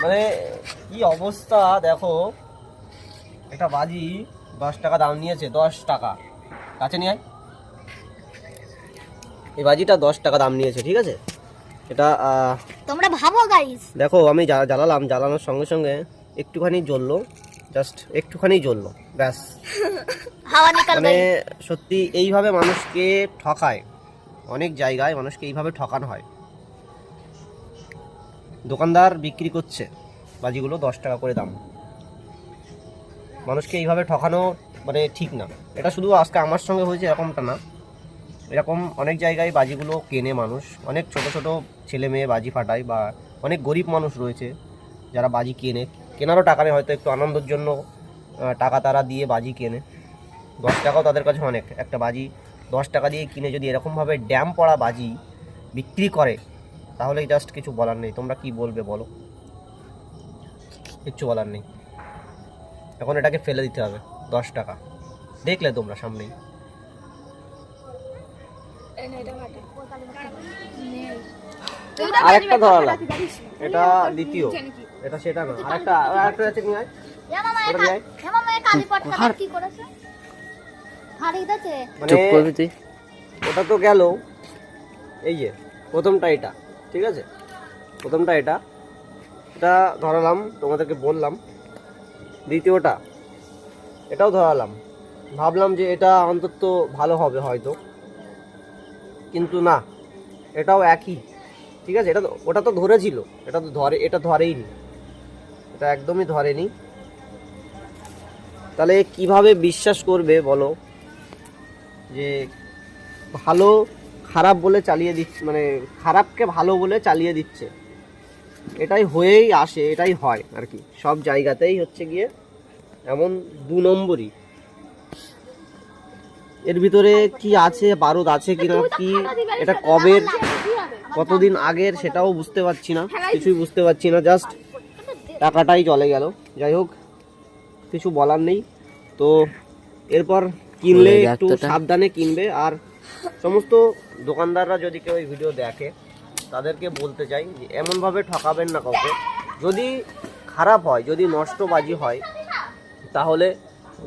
মানে কি অবস্থা দেখো, একটা বাজি 10 টাকা দাম নিয়েছে, 10 টাকা। কাছে নিয়ে আয়। এই বাজিটা 10 টাকা দাম নিয়েছে, ঠিক আছে? এটা তোমরা ভাবো গাইস, দেখো আমি জ্বালালাম, জ্বালানোর সঙ্গে সঙ্গে একটুখানি জ্বললো, জাস্ট একটুখানি জ্বললো, ব্যাস। হাওয়া নিকাল মানে গই। সত্যি এইভাবে মানুষকে ঠকায়, অনেক জায়গায় মানুষকে এইভাবে ঠকানো হয়। দোকানদার বিক্রি করছে বাজিগুলো 10 টাকা করে দাম, মানুষকে এইভাবে ঠকানো মানে ঠিক না। এটা শুধু আজকে আমার সঙ্গে হয়েছে এরকমটা না, এরকম অনেক জায়গায় বাজিগুলো কেনে মানুষ, অনেক ছোট ছোট ছেলে মেয়ে বাজি ফাটায়, বা অনেক গরিব মানুষ রয়েছে যারা বাজি কেনারও টাকা নেই, হয়তো একটু আনন্দের জন্য টাকা তারা দিয়ে বাজি কেনে। 10 টাকাও তাদের কাছে অনেক। একটা বাজি 10 টাকা দিয়ে কিনে যদি এরকমভাবে ড্যাম পড়া বাজি বিক্রি করে, তাহলে জাস্ট কিছু বলার নেই। তোমরা কি বলবে বলো? কিচ্ছু বলার নেই। এখন এটাকে ফেলে দিতে হবে। 10 টাকা দেখলে তোমরা সামনেই। আরেকটা ধরালাম, এটা দ্বিতীয়, এটা সেটা না, আরেকটা আছে নিয়ে আয়। মানে ওটা তো গেল, এই যে প্রথমটা এটা, ঠিক আছে? প্রথমটা এটা ধরালাম, তোমাদেরকে বললাম। দ্বিতীয়টা এটাও ধরালাম, ভাবলাম যে এটা অন্তত ভালো হবে হয়তো, কিন্তু না, এটাও একই, ঠিক আছে? ওটা তো ধরেছিল, এটা ধরেইনি, এটা একদমই ধরেনি। তাহলে কিভাবে বিশ্বাস করবে বলো যে ভালো খারাপ বলে চালিয়ে দিচ্ছে, মানে খারাপকে ভালো বলে চালিয়ে দিচ্ছে? এটাই হয়েই আসে, এটাই হয় আর কি, সব জায়গাতেই হচ্ছে গিয়ে এমন 2 নম্বরই। এর ভিতরে কি আছে, বারুদ আছে কিনা, কি এটা কবের কতদিন আগের সেটাও বুঝতে পারছি না, কিছুই বুঝতে পারছি না, জাস্ট টাকাটাই চলে গেল। যাই হোক, কিছু বলার নেই। তো এরপর কিনলে একটু সাবধানে কিনবে। আর সমস্ত দোকানদাররা যদি কেউ এই ভিডিও দেখে, তাদেরকে বলতে চাই যে এমনভাবে ঠকাবেন না কাউকে। যদি খারাপ হয়, যদি নষ্ট বাজি হয়, তাহলে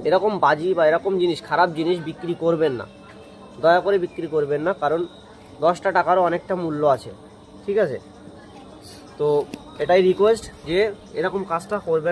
এরকম বাজি বা এরকম জিনিস, খারাপ জিনিস বিক্রি করবেন না, দয়া করে বিক্রি করবেন না, কারণ 10টা টাকারও অনেকটা মূল্য আছে, ঠিক আছে? তো এটাই রিকোয়েস্ট যে এরকম কাজটা করবেন।